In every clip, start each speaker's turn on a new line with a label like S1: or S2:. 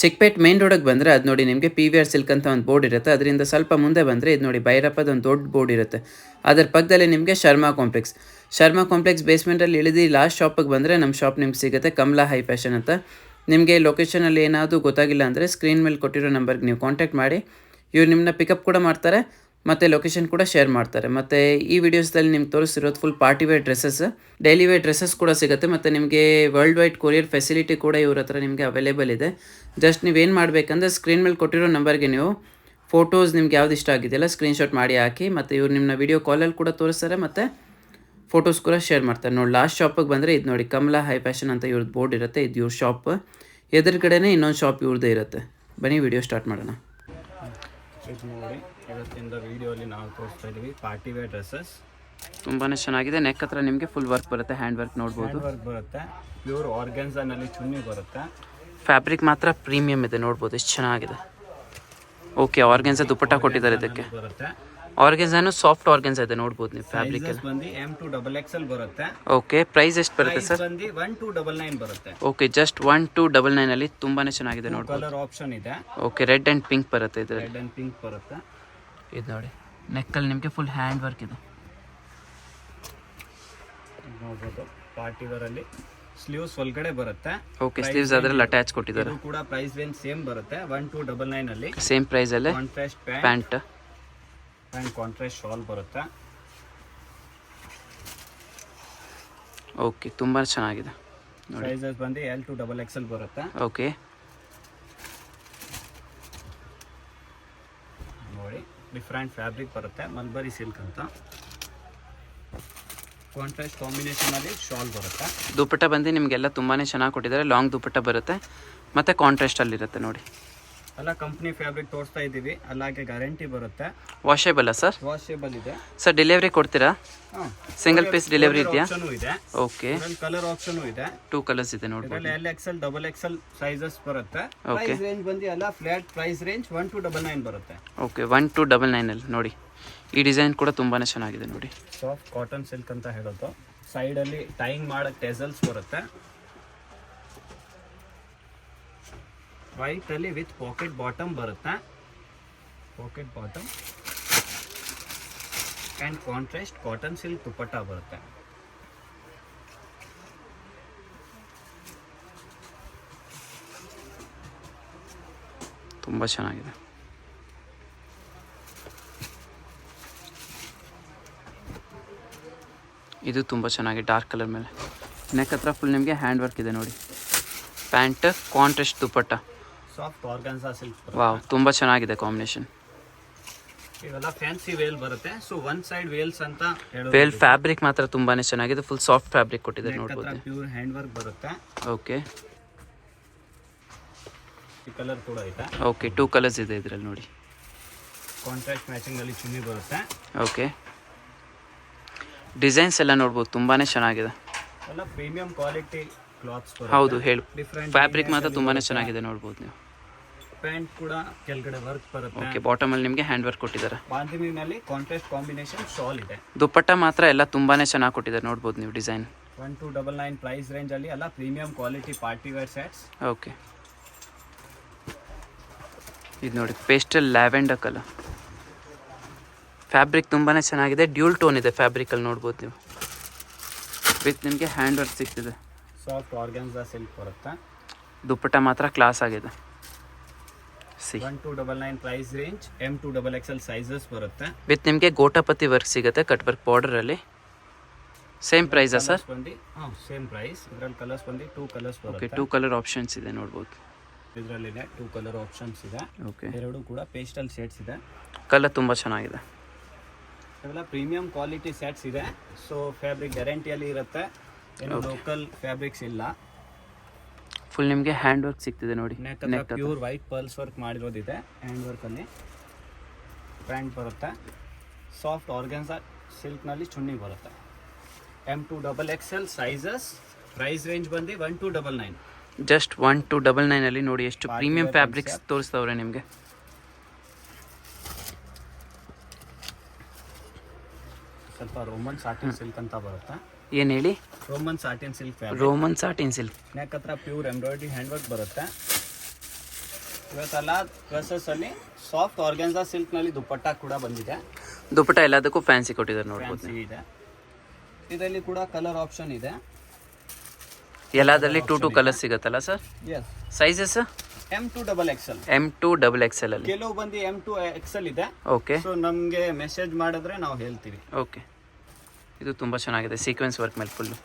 S1: Chickpet main ರೋಡಿಗೆ ಬಂದರೆ ಅದು ನೋಡಿ ನಿಮಗೆ PVR ಸಿಲ್ಕ್ ಅಂತ ಒಂದು ಬೋರ್ಡ್ ಇರುತ್ತೆ. ಅದರಿಂದ ಸ್ವಲ್ಪ ಮುಂದೆ ಬಂದರೆ ಇದು ನೋಡಿ ಭೈರಪ್ಪದ ಒಂದು ದೊಡ್ಡ ಬೋರ್ಡ್ ಇರುತ್ತೆ. ಅದರ ಪಕ್ಕದಲ್ಲಿ ನಿಮಗೆ ಶರ್ಮಾ ಕಾಂಪ್ಲೆಕ್ಸ್ ಬೇಸ್ಮೆಂಟಲ್ಲಿ ಇಳಿದು ಲಾಸ್ಟ್ ಶಾಪಿಗೆ ಬಂದರೆ ನಮ್ಮ ಶಾಪ್ ನಿಮ್ಗೆ ಸಿಗುತ್ತೆ, ಕಮಲಾ ಹೈ ಫ್ಯಾಷನ್ ಅಂತ. ನಿಮಗೆ ಲೊಕೇಶನಲ್ಲಿ ಏನಾದರೂ ಗೊತ್ತಾಗಿಲ್ಲ ಅಂದರೆ ಸ್ಕ್ರೀನ್ ಮೇಲೆ ಕೊಟ್ಟಿರೋ ನಂಬರ್ಗೆ ನೀವು ಕಾಂಟ್ಯಾಕ್ಟ್ ಮಾಡಿ. ಇವ್ರು ನಿಮ್ಮನ್ನ ಪಿಕಪ್ ಕೂಡ ಮಾಡ್ತಾರೆ ಮತ್ತು ಲೊಕೇಶನ್ ಕೂಡ ಶೇರ್ ಮಾಡ್ತಾರೆ. ಮತ್ತು ಈ ವಿಡಿಯೋಸ್ದಲ್ಲಿ ನಿಮ್ಗೆ ತೋರಿಸಿರೋದು full party wear dresses, daily wear dresses ಕೂಡ ಸಿಗುತ್ತೆ. ಮತ್ತು ನಿಮಗೆ ವರ್ಲ್ಡ್ ವೈಡ್ ಕೊರಿಯರ್ ಫೆಸಿಲಿಟಿ ಕೂಡ ಇವ್ರ ಹತ್ರ ನಿಮಗೆ ಅವೈಲೇಬಲ್ ಇದೆ. ಜಸ್ಟ್ ನೀವೇನು ಮಾಡಬೇಕಂದ್ರೆ ಸ್ಕ್ರೀನ್ ಮೇಲೆ ಕೊಟ್ಟಿರೋ ನಂಬರ್ಗೆ ನೀವು ಫೋಟೋಸ್ ನಿಮ್ಗೆ ಯಾವ್ದು ಇಷ್ಟ ಆಗಿದೆಯಲ್ಲ ಸ್ಕ್ರೀನ್ಶಾಟ್ ಮಾಡಿ ಹಾಕಿ. ಮತ್ತು ಇವ್ರು ನಿಮ್ಮನ್ನ ವಿಡಿಯೋ ಕಾಲಲ್ಲಿ ಕೂಡ ತೋರಿಸ್ತಾರೆ ಮತ್ತು ಫೋಟೋಸ್ ಕೂಡ ಶೇರ್ ಮಾಡ್ತಾರೆ. ನೋಡಿ ಲಾಸ್ಟ್ ಶಾಪಿಗೆ ಬಂದರೆ ಇದು ನೋಡಿ ಕಮಲಾ ಹೈ ಫ್ಯಾಷನ್ ಅಂತ ಇವ್ರದ್ದು ಬೋರ್ಡ್ ಇರುತ್ತೆ. ಇದು ಇವ್ರ ಶಾಪ್ ಎದುರುಗಡೆನೇ ಇನ್ನೊಂದು ಶಾಪ್ ಇವ್ರದ್ದೇ ಇರುತ್ತೆ. ಬನ್ನಿ ವಿಡಿಯೋ ಸ್ಟಾರ್ಟ್ ಮಾಡೋಣ.
S2: ಇದು ನೋಡಿ, ಇವತ್ತಿಂದ ವಿಡಿಯೋಲಿ ನಾವು ತೋರಿಸ್ತಾ ಇದ್ದೀವಿ ಪಾರ್ಟಿ ವೇರ್ ಡ್ರೆಸ್ಸಸ್.
S1: ತುಂಬಾ ಚೆನ್ನಾಗಿದೆ. ನೆಕ್ ಹತ್ರ ನಿಮಗೆ ಫುಲ್ ವರ್ಕ್ ಬರುತ್ತೆ, ಹ್ಯಾಂಡ್ ವರ್ಕ್ ನೋಡ್ಬೋದು.
S2: ವರ್ಕ್ ಬರುತ್ತೆ, ಪ್ಯೂರ್ ಆರ್ಗನ್ಸಾನಲ್ಲಿ ಚುನ್ನಿ ಬರುತ್ತೆ.
S1: ಫ್ಯಾಬ್ರಿಕ್ ಮಾತ್ರ ಪ್ರೀಮಿಯಮ್ ಇದೆ, ನೋಡ್ಬೋದು ಎಷ್ಟು ಚೆನ್ನಾಗಿದೆ. ಓಕೆ, ಆರ್ಗೆನ್ಸಾ ದುಪ್ಪಟ್ಟ ಕೊಟ್ಟಿದ್ದಾರೆ ಇದಕ್ಕೆ.
S2: ಬರುತ್ತೆ
S1: ಆರ್ಗೆನ್ಸಾನು ಸಾಫ್ಟ್ ಆರ್ಗೆನ್ಸಾ ಇದೆ, ನೋಡ್ಬೋದು ನೀವು ಫ್ಯಾಬ್ರಿಕ್ ಎಲ್ಲ.
S2: ಬಂದು M2XXL ಬರುತ್ತೆ.
S1: ಓಕೆ, ಪ್ರೈಸ್ ಎಷ್ಟು ಬರುತ್ತೆ ಸರ್?
S2: ಬಂದು 1299 ಬರುತ್ತೆ.
S1: ಓಕೆ, ಜಸ್ಟ್ 1299 ಅಲ್ಲಿ ತುಂಬಾನೇ ಚೆನ್ನಾಗಿದೆ ನೋಡ್ಬೋದು.
S2: ಕಲರ್ ಆಪ್ಷನ್ ಇದೆ.
S1: ಓಕೆ, ರೆಡ್ ಅಂಡ್ ಪಿಂಕ್ ಬರುತ್ತೆ ಇದರಲ್ಲಿ.
S2: ರೆಡ್ ಅಂಡ್ ಪಿಂಕ್ ಬರುತ್ತೆ.
S1: ಇದು ನೋಡಿ ನೆಕ್ಕಲ್ಲಿ ನಿಮಗೆ ಫುಲ್ ಹ್ಯಾಂಡ್ ವರ್ಕ್ ಇದೆ,
S2: ನೋಡ್ಬೋದು. ಪಾರ್ಟಿ ವೇರ್ ಅಲ್ಲಿ ಸ್ಲೀವ್ಸ್ ಒಳಗಡೆ ಬರುತ್ತೆ.
S1: ಓಕೆ, ಸ್ಲೀವ್ಸ್ ಅದರಲ್ಲಿ ಅಟ್ಯಾಚ್ ಕೊಟ್ಟಿದ್ದಾರೆ.
S2: ಇದು ಕೂಡ ಪ್ರೈಸ್ ರೇಂಜ್ ಸೇಮ್ ಬರುತ್ತೆ, 1299 ಅಲ್ಲಿ.
S1: ಸೇಮ್ ಪ್ರೈಸ್ ಅಲ್ಲೇ
S2: contrast
S1: pant
S2: and contrast shawl ಬರುತ್ತೆ.
S1: ಓಕೆ, ತುಂಬಾ ಚೆನ್ನಾಗಿದೆ ನೋಡಿ.
S2: ಸೈಜಸ್ ಬಂದು L2XXL ಬರುತ್ತೆ.
S1: ಓಕೆ,
S2: ನೋಡಿ ಡಿಫ್ರೆಂಟ್ ಫ್ಯಾಬ್ರಿಕ್ ಬರುತ್ತೆ, ಮಲ್ಬರಿ ಸಿಲ್ಕ್ ಅಂತ. ಕಾಂಟ್ರಾಸ್ಟ್ ಕಾಂಬಿನೇಷನ್ ಅಲ್ಲಿ ಶಾಲ್ ಬರುತ್ತೆ.
S1: ದುಪ್ಪಟ್ಟ ಬಂದು ನಿಮಗೆಲ್ಲ ತುಂಬಾನೇ ಚೆನ್ನಾಗಿ ಕೊಟ್ಟಿದ್ದಾರೆ. ಲಾಂಗ್ ದುಪ್ಪಟ್ಟ ಬರುತ್ತೆ ಮತ್ತೆ ಕಾಂಟ್ರಾಸ್ಟ್ ಅಲ್ಲಿ ಇರುತ್ತೆ ನೋಡಿ.
S2: ಎಲ್ಲ ಕಂಪ್ನಿ ಫ್ಯಾಬ್ರಿಕ್ ತೋರಿಸ್ತಾ ಇದ್ದೀವಿ, ಅಲ್ಲಾಗೆ ಗ್ಯಾರಂಟಿ ಬರುತ್ತೆ.
S1: Washable sir?
S2: ವಾಷೇಬಲ್ ಇದೆ
S1: ಸರ್. ಡೆಲಿವರಿ ಕೊಡ್ತೀರಾ? ಸಿಂಗಲ್ ಪೀಸ್ ಡೆಲಿವರಿ ಇದೆಯಾ?
S2: ಇದೆ.
S1: ಓಕೆ,
S2: ಕಲರ್ ಆಪ್ಷನ್ ಇದೆ.
S1: 2 ಕಲರ್ಸ್ ಇದೆ ನೋಡಿ.
S2: LXL XXL ಸೈಜಸ್ ಬರುತ್ತೆ.
S1: ಓಕೆ,
S2: ಪ್ರೈಸ್ ರೇಂಜ್ ಬಂದು ಎಲ್ಲ ಫ್ಲಾಟ್ ಪ್ರೈಸ್ ರೇಂಜ್ 1299 ಬರುತ್ತೆ.
S1: ಓಕೆ, 1299 ಅಲ್ಲಿ ನೋಡಿ. ಈ ಡಿಸೈನ್ ಕೂಡ ತುಂಬಾನೇ ಚೆನ್ನಾಗಿದೆ ನೋಡಿ.
S2: ಸಾಫ್ಟ್ ಕಾಟನ್ ಸಿಲ್ಕ್ ಅಂತ ಹೇಳೋದು. ಸೈಡ್ ಅಲ್ಲಿ ಟೈಯಿಂಗ್ ಮಾಡಕ್ ಟೆಸಲ್ಸ್ ಬರುತ್ತೆ. ವೈಟ್ ಅಲ್ಲಿ ವಿತ್ ಪಾಕೆಟ್ ಬಾಟಮ್ ಬರುತ್ತೆ. Pocket bottom and contrast cotton silk dupatta ಬರುತ್ತೆ.
S1: ತುಂಬಾ ಚೆನ್ನಾಗಿದೆ. ಇದು ತುಂಬ ಚೆನ್ನಾಗಿ ಡಾರ್ಕ್ ಕಲರ್ ಮೇಲೆ. ನೆಕ್ ಹತ್ರ ಫುಲ್ ನಿಮಗೆ ಹ್ಯಾಂಡ್ ವರ್ಕ್ ಇದೆ ನೋಡಿ. Pant contrast dupatta,
S2: soft organza silk.
S1: Wow, ತುಂಬ ಚೆನ್ನಾಗಿದೆ ಕಾಂಬಿನೇಷನ್.
S2: ಇವೆಲ್ಲ ಫ್ಯಾನ್ಸಿ ವೇಲ್ ಬರುತ್ತೆ. ಸೊ ಒನ್ ಸೈಡ್ ವೇಲ್ಸ್ ಅಂತ ಹೇಳೋದು.
S1: ವೇಲ್ ಫ್ಯಾಬ್ರಿಕ್ ಮಾತ್ರ ತುಂಬಾನೇ ಚೆನ್ನಾಗಿದೆ, ಫುಲ್ ಸಾಫ್ಟ್ ಫ್ಯಾಬ್ರಿಕ್ ಕೊಟ್ಟಿದ್ದಾರೆ ನೋಡ್ಬೋದು.
S2: ಪ್ಯೂರ್ ಹ್ಯಾಂಡ್ ವರ್ಕ್ ಬರುತ್ತೆ.
S1: ಓಕೆ,
S2: ಈ ಕಲರ್ ಕೂಡ ಇದೆ.
S1: ಓಕೆ, 2 ಕಲರ್ಸ್ ಇದೆ ಇದರಲ್ಲಿ ನೋಡಿ.
S2: ಕಾಂಟ್ರಾಸ್ಟ್ ಮ್ಯಾಚಿಂಗ್ ಅಲ್ಲಿ ಚುನ್ನಿ ಬರುತ್ತೆ.
S1: ಓಕೆ, ಡಿಸೈನ್ಸ್ ಎಲ್ಲ ನೋಡ್ಬೋದು, ತುಂಬಾನೇ ಚೆನ್ನಾಗಿದೆ.
S2: ಎಲ್ಲ ಪ್ರೀಮಿಯಂ ಕ್ವಾಲಿಟಿ ಕ್ಲಾತ್ಸ್ ಬರುತ್ತೆ.
S1: ಹೌದು, ಹೇಳು. ಫ್ಯಾಬ್ರಿಕ್ ಮಾತ್ರ ತುಂಬಾನೇ ಚೆನ್ನಾಗಿದೆ ನೋಡ್ಬೋದು ನೀವು.
S2: ಪ್ಯಾಂಟ್ ಕೂಡ ಕೆಳಗಡೆ ವರ್ಕ್ ಬರುತ್ತೆ.
S1: ಓಕೆ, ಬಾಟಮ್ ಅಲ್ಲಿ ನಿಮಗೆ ಹ್ಯಾಂಡ್ ವರ್ಕ್ ಕೊಟ್ಟಿದ್ದಾರೆ.
S2: ಬಾಂದಿನಿನಲ್ಲಿ ಕಾಂಟ್ರಾಸ್ಟ್ ಕಾಂಬಿನೇಷನ್ ಶಾಲ್ ಇದೆ.
S1: ದುಪ್ಪಟ್ಟ ಮಾತ್ರ ಎಲ್ಲ ತುಂಬಾನೇ ಚೆನ್ನಾಗಿ ಕೊಟ್ಟಿದ್ದಾರೆ ನೋಡ್ಬೋದು ನೀವು ಡಿಸೈನ್.
S2: 1299 ಪ್ರೈಸ್ ರೇಂಜ್ ಅಲ್ಲಿ ಎಲ್ಲ premium quality party wear sets.
S1: Okay, ಇದು ನೋಡಿ ಪೇಸ್ಟಲ್ ಲ್ಯಾವೆಂಡರ್ ಕಲರ್. ಫ್ಯಾಬ್ರಿಕ್ ತುಂಬಾ ಚೆನ್ನಾಗಿದೆ, ಡ್ಯೂಲ್ ಟೋನ್ ಇದೆ ಫ್ಯಾಬ್ರಿಕಲ್ಲಿ ನೋಡ್ಬೋದು ನೀವು. ವಿತ್ ನಿಮಗೆ ಹ್ಯಾಂಡ್ ವರ್ಕ್ ಸಿಗ್ತಿದೆ.
S2: ಸಾಫ್ಟ್ ಆರ್ಗನ್ಸಾ ಸಿಲ್ಕ್ ಬರುತ್ತೆ.
S1: ದುಪ್ಪಟ್ಟ ಮಾತ್ರ ಕ್ಲಾಸ್ ಆಗಿದೆ.
S2: 1299 ಪ್ರೈಸ್ ರೇಂಜ್. M2XXL ಸೈಜಸ್ ಬರುತ್ತೆ.
S1: ವಿತ್ ನಿಮಗೆ ಗೋಟಾಪತಿ ವರ್ಕ್ ಸಿಗುತ್ತೆ, ಕಟ್ ವರ್ಕ್ ಬಾರ್ಡರಲ್ಲಿ. ಸೇಮ್ ಪ್ರೈಸಾ ಸರ್?
S2: Same price. ಇದರಲ್ಲಿ ಕಲರ್ಸ್ ಬಂದು 2 ಕಲರ್ಸ್ ಬರುತ್ತೆ.
S1: ಓಕೆ, 2 ಕಲರ್ ಆಪ್ಷನ್ಸ್ ಇದೆ ನೋಡ್ಬೋದು.
S2: ಇದರಲ್ಲಿದೆ 2 ಕಲರ್ ಆಪ್ಷನ್ಸ್ ಇದೆ.
S1: ಓಕೆ,
S2: ಎರಡು ಕೂಡ ಪೇಸ್ಟಲ್ ಶೇಡ್ಸ್ ಇದೆ.
S1: ಕಲರ್ ತುಂಬ ಚೆನ್ನಾಗಿದೆ.
S2: ಇವೆಲ್ಲ ಪ್ರೀಮಿಯಂ ಕ್ವಾಲಿಟಿ ಸೆಟ್ಸ್ ಇದೆ. ಸೊ ಫ್ಯಾಬ್ರಿಕ್ ಗ್ಯಾರಂಟಿಯಲ್ಲಿ ಇರುತ್ತೆ, ಏನು ಲೋಕಲ್ ಫ್ಯಾಬ್ರಿಕ್ಸ್ ಇಲ್ಲ.
S1: ಫುಲ್ ನಿಮಗೆ ಹ್ಯಾಂಡ್ ವರ್ಕ್ ಸಿಗ್ತಿದೆ ನೋಡಿ.
S2: Neck pure white pearls work ಮಾಡಿರೋದಿದೆ ಹ್ಯಾಂಡ್ ವರ್ಕಲ್ಲಿ. ಪ್ಯಾಂಟ್ ಬರುತ್ತೆ. ಸಾಫ್ಟ್ ಆರ್ಗನ್ಸಾ ಸಿಲ್ಕ್ನಲ್ಲಿ ಚುನ್ನಿ ಬರುತ್ತೆ. M2XXL sizes. ಪ್ರೈಸ್ ರೇಂಜ್ ಬಂದು 1299.
S1: ಜಸ್ಟ್ 1299 ಅಲ್ಲಿ ನೋಡಿ ಎಷ್ಟು ಪ್ರೀಮಿಯಂ ಫ್ಯಾಬ್ರಿಕ್ಸ್ ತೋರಿಸ್ತವ್ರೆ ನಿಮಗೆ.
S2: ಸ್ವಲ್ಪ ರೋಮನ್ ಸಾಟಿನ್ ಸಿಲ್ಕ್ ಅಂತ ಬರುತ್ತೆ.
S1: ಏನು ಹೇಳಿ?
S2: Roman satin silk.
S1: Roman satin silk.
S2: Neck ಹತ್ರ ಪ್ಯೂರ್ ಎಂಬ್ರಾಯ್ಡ್ರಿ ಹ್ಯಾಂಡ್ ವರ್ಕ್ ಬರುತ್ತೆ. ಇವತ್ತೆಲ್ಲ ಡ್ರೆಸ್ಸಲ್ಲಿ ಸಾಫ್ಟ್ ಆರ್ಗ್ಯಾನ್ಸಾ ಸಿಲ್ಕ್ನಲ್ಲಿ ದುಪ್ಪಟ್ಟ ಕೂಡ ಬಂದಿದೆ.
S1: ದುಪ್ಪಟ್ಟ ಎಲ್ಲದಕ್ಕೂ ಫ್ಯಾನ್ಸಿ ಕೊಟ್ಟಿದ್ದಾರೆ ನೋಡ್ಬೋದು.
S2: ಫ್ಯಾನ್ಸಿ ಇದೆ. ಇದರಲ್ಲಿ ಕೂಡ ಕಲರ್ ಆಪ್ಷನ್ ಇದೆ.
S1: ಎಲ್ಲದರಲ್ಲಿ 2 ಕಲರ್ಸ್ ಸಿಗುತ್ತಲ್ಲ sir?
S2: Yes.
S1: Sizes
S2: M2XXL.
S1: M2XXL ಅಲ್ಲಿ
S2: ಕೆಲವು ಬಂದು M2XL ಇದೆ.
S1: ಓಕೆ.
S2: ಸೊ ನಮಗೆ ಮೆಸೇಜ್ ಮಾಡಿದ್ರೆ ನಾವು ಹೇಳ್ತೀವಿ.
S1: ಓಕೆ. ಇದು ತುಂಬ ಚೆನ್ನಾಗಿದೆ, ಸೀಕ್ವೆನ್ಸ್ ವರ್ಕ್ ಮೇಲೆ ಫುಲ್ಲು.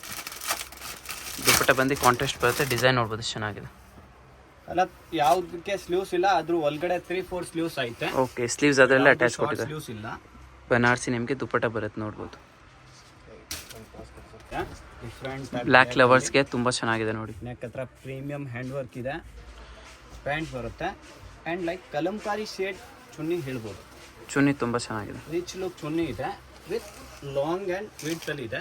S1: ದುಪ್ಪಟ್ಟ ಬಂದು ಕಾಂಟ್ರಾಸ್ಟ್ ಬರುತ್ತೆ, ಡಿಸೈನ್ ನೋಡ್ಬೋದು ಚೆನ್ನಾಗಿದೆ.
S2: ಅಲ್ಲ ಯಾವುದಕ್ಕೆ ಸ್ಲೀವ್ಸ್ ಇಲ್ಲ, ಅದ್ರ ಒಳಗಡೆ 3-4 ಸ್ಲೀವ್ಸ್ ಐತೆ.
S1: ಓಕೆ, ಸ್ಲೀವ್ಸ್ ಅದೆಲ್ಲ ಅಟ್ಯಾಚ್ ಕೊಟ್ಟಿದ್ದಾರೆ.
S2: ಸ್ಲೀವ್ಸ್ ಇಲ್ಲ.
S1: ಬನಾರಸಿ ನಿಮಗೆ ದುಪ್ಪಟ್ಟ ಬರುತ್ತೆ ನೋಡ್ಬೋದು.
S2: ಡಿಫ್ರೆಂಟ್
S1: ಬ್ಲ್ಯಾಕ್ ಲವರ್ಸ್ಗೆ ತುಂಬ ಚೆನ್ನಾಗಿದೆ ನೋಡಿ.
S2: ನೆಕ್ ಹತ್ರ ಪ್ರೀಮಿಯಂ ಹ್ಯಾಂಡ್ ವರ್ಕ್ ಇದೆ. ಪ್ಯಾಂಟ್ ಬರುತ್ತೆ and like Kalamkari shade chunni ಹೇಳ್ಬೋದು.
S1: ಚುನ್ನಿ ತುಂಬ ಚೆನ್ನಾಗಿದೆ,
S2: ರಿಚ್ ಲುಕ್ ಚುನ್ನಿ ಇದೆ ವಿತ್ ಲಾಂಗ್ ಆ್ಯಂಡ್ ವಿಡ್ತಲ್ಲಿ ಇದೆ.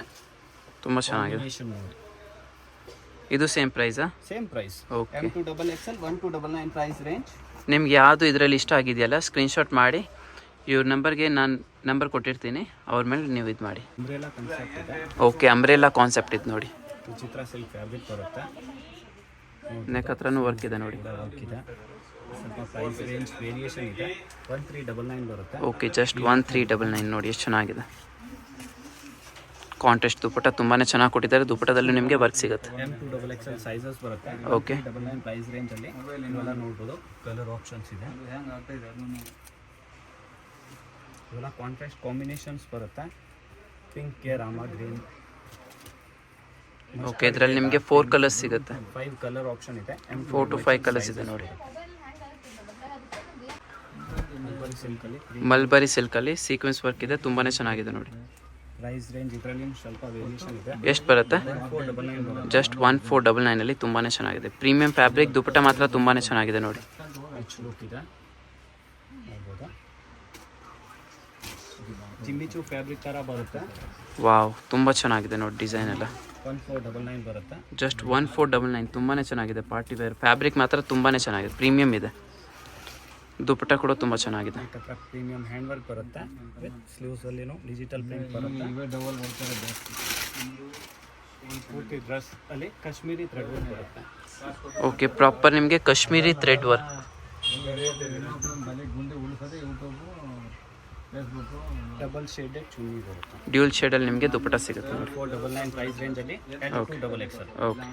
S1: ತುಂಬ ಚೆನ್ನಾಗಿದೆ.
S2: ಕಾಂಬಿನೇಷನ್ ನೋಡಿ.
S1: ಇದು ಸೇಮ್ ಪ್ರೈಸಾ?
S2: Same price.
S1: Okay.
S2: M2XXL 1299 price range.
S1: ನಿಮ್ಗೆ ಯಾವುದು ಇದರಲ್ಲಿ ಇಷ್ಟ ಆಗಿದೆಯಲ್ಲ ಸ್ಕ್ರೀನ್ಶಾಟ್ ಮಾಡಿ ಇವ್ರ ನಂಬರ್ಗೆ ನಾನು ನಂಬರ್ ಕೊಟ್ಟಿರ್ತೀನಿ, ಅವ್ರ ಮೇಲೆ ನೀವು ಇದು ಮಾಡಿ.
S2: ಅಂಬ್ರೆಲಾ ಕಾನ್ಸೆಪ್ಟ್ ಇದೆ.
S1: ಓಕೆ, ಅಂಬ್ರೆಲಾ ಕಾನ್ಸೆಪ್ಟ್ ಇದು ನೋಡಿ.
S2: ಚಿತ್ರ ಸಿಲ್ಕ್ ಫ್ಯಾಬ್ರಿಕ್ ಬರುತ್ತೆ.
S1: ನೆಕ್ ಹತ್ರನೂ ವರ್ಕ್ ಇದೆ ನೋಡಿ.
S2: ವರ್ಕ್ ಇದೆ. ಸ್ವಲ್ಪ ಪ್ರೈಸ್ ರೇಂಜ್ ವೇರಿಯೇಷನ್ ಇದೆ. 1399 ಬರುತ್ತೆ.
S1: ಓಕೆ, ಜಸ್ಟ್ 1399 ನೋಡಿ ಎಷ್ಟು ಚೆನ್ನಾಗಿದೆ. ಕಾಂಟ್ರಾಸ್ಟ್ ದುಪ್ಪಟ್ಟ ತುಂಬಾ ಚೆನ್ನಾಗಿ ಕೊಟ್ಟಿದ್ದಾರೆ. ದುಪ್ಪಟ್ಟದಲ್ಲೂ ನಿಮಗೆ ವರ್ಕ್ ಸಿಗುತ್ತೆ.
S2: M2XXL ಸೈಜಸ್ ಬರುತ್ತೆ.
S1: ಓಕೆ.
S2: 99 ಪ್ರೈಸ್ ರೇಂಜಲ್ಲಿ ಇವೆಲ್ಲ ನೋಡ್ಬೋದು. ಕಲರ್ ಆಪ್ಷನ್ಸ್ ಇದೆ. ಇವೆಲ್ಲ ಕಾಂಟ್ರಾಸ್ಟ್ ಕಾಂಬಿನೇಷನ್ಸ್ ಬರುತ್ತೆ. Pink, Rama green.
S1: ಓಕೆ, ಇದರಲ್ಲಿ ನಿಮಗೆ 4 ಕಲರ್ಸ್ ಸಿಗುತ್ತೆ.
S2: 5 ಕಲರ್ ಆಪ್ಷನ್ ಇದೆ.
S1: 4 to 5 ಕಲರ್ಸ್ ಇದೆ ನೋಡಿ.
S2: ಸಿಲ್ಕಲ್ಲಿ
S1: ಮಲ್ಬರಿ ಸಿಲ್ಕಲ್ಲಿ ಸೀಕ್ವೆನ್ಸ್ ವರ್ಕ್ ಇದೆ, ತುಂಬಾ ಚೆನ್ನಾಗಿದೆ ನೋಡಿ.
S2: ಪ್ರೈಸ್ ರೇಂಜ್ ಇದರಲ್ಲಿ ಸ್ವಲ್ಪ ವೇರಿಯೇಷನ್ ಇದೆ.
S1: ಎಷ್ಟು ಬರುತ್ತೆ?
S2: 1499 ಬರುತ್ತೆ.
S1: ಜಸ್ಟ್ 1499ಅಲ್ಲಿ ತುಂಬಾ ಚೆನ್ನಾಗಿದೆ. ಪ್ರೀಮಿಯಂ ಫ್ಯಾಬ್ರಿಕ್, ದುಪ್ಪಟ್ಟ ಮಾತ್ರ ತುಂಬಾ ಚೆನ್ನಾಗಿದೆ ನೋಡಿ.
S2: ರಿಚ್ ಲುಕ್ ಇದೆ ನೋಡ್ಬೋದಾ. ಜಿಮ್ಮಿಚು ಫ್ಯಾಬ್ರಿಕ್ ಥರ ಬರುತ್ತೆ.
S1: ವಾವ್, ತುಂಬ ಚೆನ್ನಾಗಿದೆ ನೋಡಿ ಡಿಸೈನ್ ಎಲ್ಲ.
S2: 1499 ಬರುತ್ತೆ.
S1: ಜಸ್ಟ್ 1499 ತುಂಬಾ ಚೆನ್ನಾಗಿದೆ. ಪಾರ್ಟಿ ವೇರ್ ಫ್ಯಾಬ್ರಿಕ್ ಮಾತ್ರ ತುಂಬಾ ಚೆನ್ನಾಗಿದೆ, ಪ್ರೀಮಿಯಂ ಇದೆ. ದುಪ್ಪಟ್ಟ ಕೂಡ ತುಂಬ ಚೆನ್ನಾಗಿದೆ.
S2: ಹತ್ರ ಪ್ರೀಮಿಯಂ ಹ್ಯಾಂಡ್ ವರ್ಕ್ ಬರುತ್ತೆ ವಿತ್ ಸ್ಲೀವ್ಸ್ ಅಲ್ಲಿನೂ ಡಿಜಿಟಲ್ ಪ್ರಿಂಟ್ ಬರುತ್ತೆ. ಪೂರ್ತಿ ಡ್ರೆಸ್ ಅಲ್ಲಿ ಕಾಶ್ಮೀರಿ ಥ್ರೆಡ್ ವರ್ಕ್ ಬರುತ್ತೆ.
S1: ಓಕೆ, ಪ್ರಾಪರ್ ನಿಮಗೆ Kashmiri thread work.
S2: Double shaded chunni ಬರುತ್ತೆ.
S1: ಡ್ಯೂಲ್ ಶೇಡಲ್ಲಿ ನಿಮಗೆ ದುಪ್ಪಟ್ಟ ಸಿಗುತ್ತೆ ನೋಡಿ.
S2: 499 ಪ್ರೈಸ್ ರೇಂಜಲ್ಲಿ M2XXL.
S1: ಓಕೆ.